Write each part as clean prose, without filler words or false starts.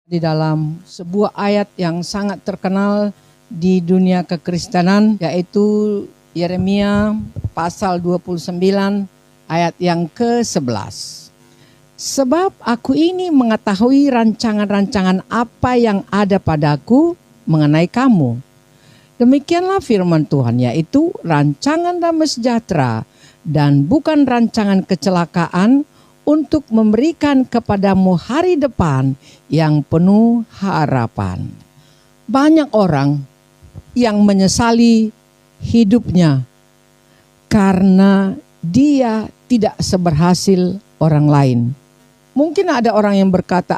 di dalam sebuah ayat yang sangat terkenal di dunia kekristenan, yaitu Yeremia pasal 29 ayat yang ke-11. Sebab aku ini mengetahui rancangan-rancangan apa yang ada padaku mengenai kamu. Demikianlah firman Tuhan, yaitu rancangan damai sejahtera dan bukan rancangan kecelakaan, untuk memberikan kepadamu hari depan yang penuh harapan. Banyak orang yang menyesali hidupnya karena dia tidak seberhasil orang lain. Mungkin ada orang yang berkata,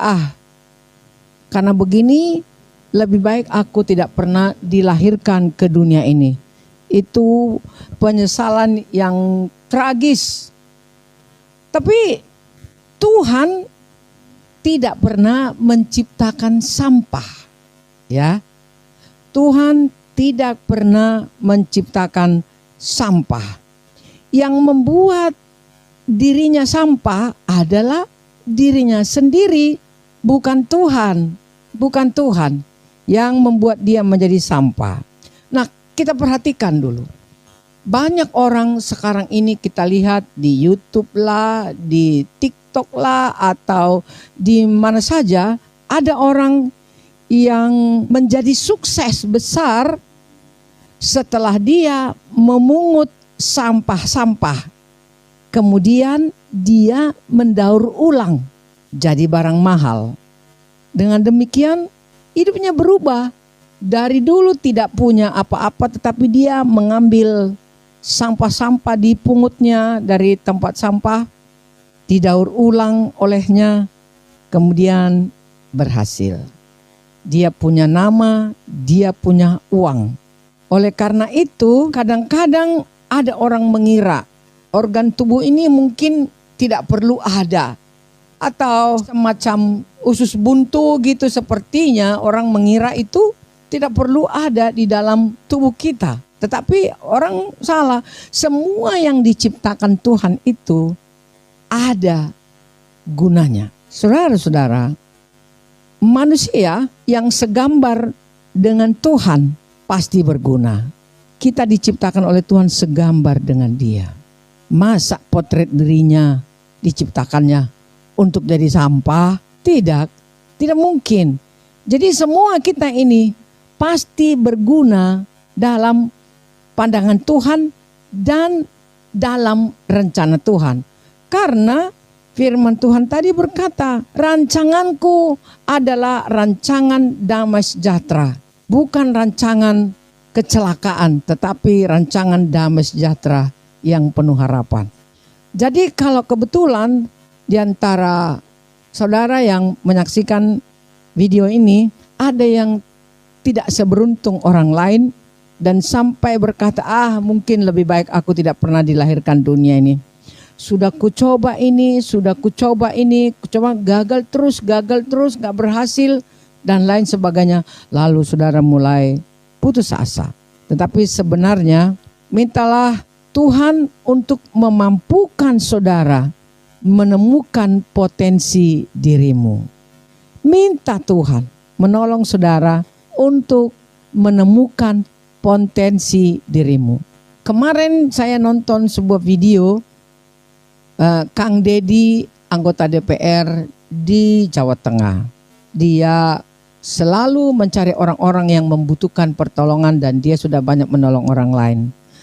karena begini lebih baik aku tidak pernah dilahirkan ke dunia ini. Itu penyesalan yang tragis. Tapi Tuhan tidak pernah menciptakan sampah, ya. Tuhan tidak pernah menciptakan sampah. Yang membuat dirinya sampah adalah dirinya sendiri, bukan Tuhan. Bukan Tuhan yang membuat dia menjadi sampah. Nah, kita perhatikan dulu. Banyak orang sekarang ini kita lihat di YouTube lah, di TikTok lah, atau di mana saja ada orang yang menjadi sukses besar setelah dia memungut sampah-sampah. Kemudian dia mendaur ulang jadi barang mahal. Dengan demikian hidupnya berubah. Dari dulu tidak punya apa-apa, tetapi dia mengambil sampah-sampah, dipungutnya dari tempat sampah, didaur ulang olehnya, kemudian berhasil. Dia punya nama, dia punya uang. Oleh karena itu, kadang-kadang ada orang mengira organ tubuh ini mungkin tidak perlu ada, atau semacam usus buntu gitu, sepertinya orang mengira itu tidak perlu ada di dalam tubuh kita. Tetapi orang salah. Semua yang diciptakan Tuhan itu ada gunanya. Saudara-saudara, manusia yang segambar dengan Tuhan pasti berguna. Kita diciptakan oleh Tuhan segambar dengan Dia. Masa potret dirinya diciptakannya untuk jadi sampah? Tidak, tidak mungkin. Jadi semua kita ini pasti berguna dalam pandangan Tuhan dan dalam rencana Tuhan. Karena firman Tuhan tadi berkata, rancanganku adalah rancangan damai sejahtera. Bukan rancangan kecelakaan, tetapi rancangan damai sejahtera yang penuh harapan. Jadi kalau kebetulan di antara saudara yang menyaksikan video ini, ada yang tidak seberuntung orang lain, dan sampai berkata, mungkin lebih baik aku tidak pernah dilahirkan dunia ini. Sudah kucoba ini, gagal terus, gak berhasil, dan lain sebagainya. Lalu saudara mulai putus asa. Tetapi sebenarnya mintalah Tuhan untuk memampukan saudara menemukan potensi dirimu. Minta Tuhan menolong saudara untuk menemukan potensi dirimu. Kemarin saya nonton sebuah video Kang Deddy, anggota DPR di Jawa Tengah. Dia selalu mencari orang-orang yang membutuhkan pertolongan dan dia sudah banyak menolong orang lain.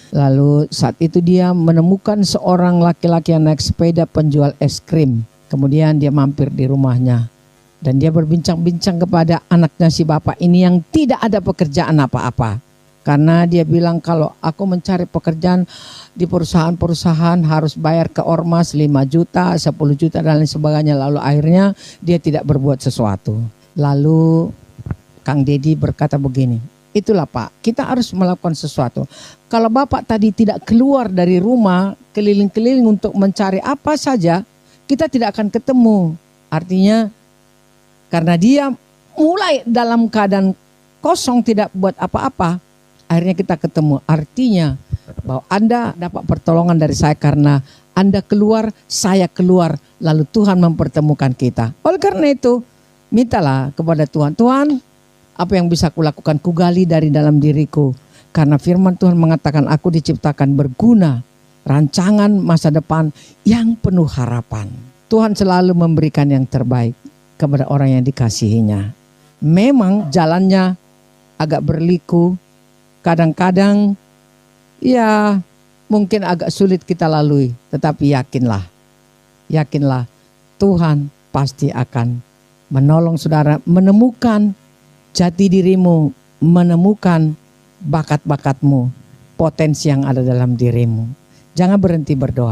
Lalu saat itu dia menemukan seorang laki-laki yang naik sepeda penjual es krim. Kemudian dia mampir di rumahnya dan dia berbincang-bincang kepada anaknya si bapak ini yang tidak ada pekerjaan apa-apa. Karena dia bilang, kalau aku mencari pekerjaan di perusahaan-perusahaan harus bayar ke ormas 5 juta, 10 juta dan lain sebagainya. Lalu akhirnya dia tidak berbuat sesuatu. Lalu Kang Deddy berkata begini, itulah Pak, kita harus melakukan sesuatu. Kalau Bapak tadi tidak keluar dari rumah, keliling-keliling untuk mencari apa saja, kita tidak akan ketemu. Artinya karena dia mulai dalam keadaan kosong, tidak buat apa-apa, akhirnya kita ketemu. Artinya bahwa Anda dapat pertolongan dari saya karena Anda keluar, saya keluar, lalu Tuhan mempertemukan kita. Oleh karena itu, Mintalah kepada Tuhan, Tuhan, apa yang bisa kulakukan? Kugali dari dalam diriku. Karena firman Tuhan mengatakan aku diciptakan berguna, rancangan masa depan yang penuh harapan. Tuhan selalu memberikan yang terbaik kepada orang yang dikasihinya. Memang jalannya agak berliku, kadang-kadang ya mungkin agak sulit kita lalui, tetapi yakinlah Tuhan pasti akan menolong saudara menemukan jati dirimu, menemukan bakat-bakatmu, potensi yang ada dalam dirimu. Jangan berhenti berdoa.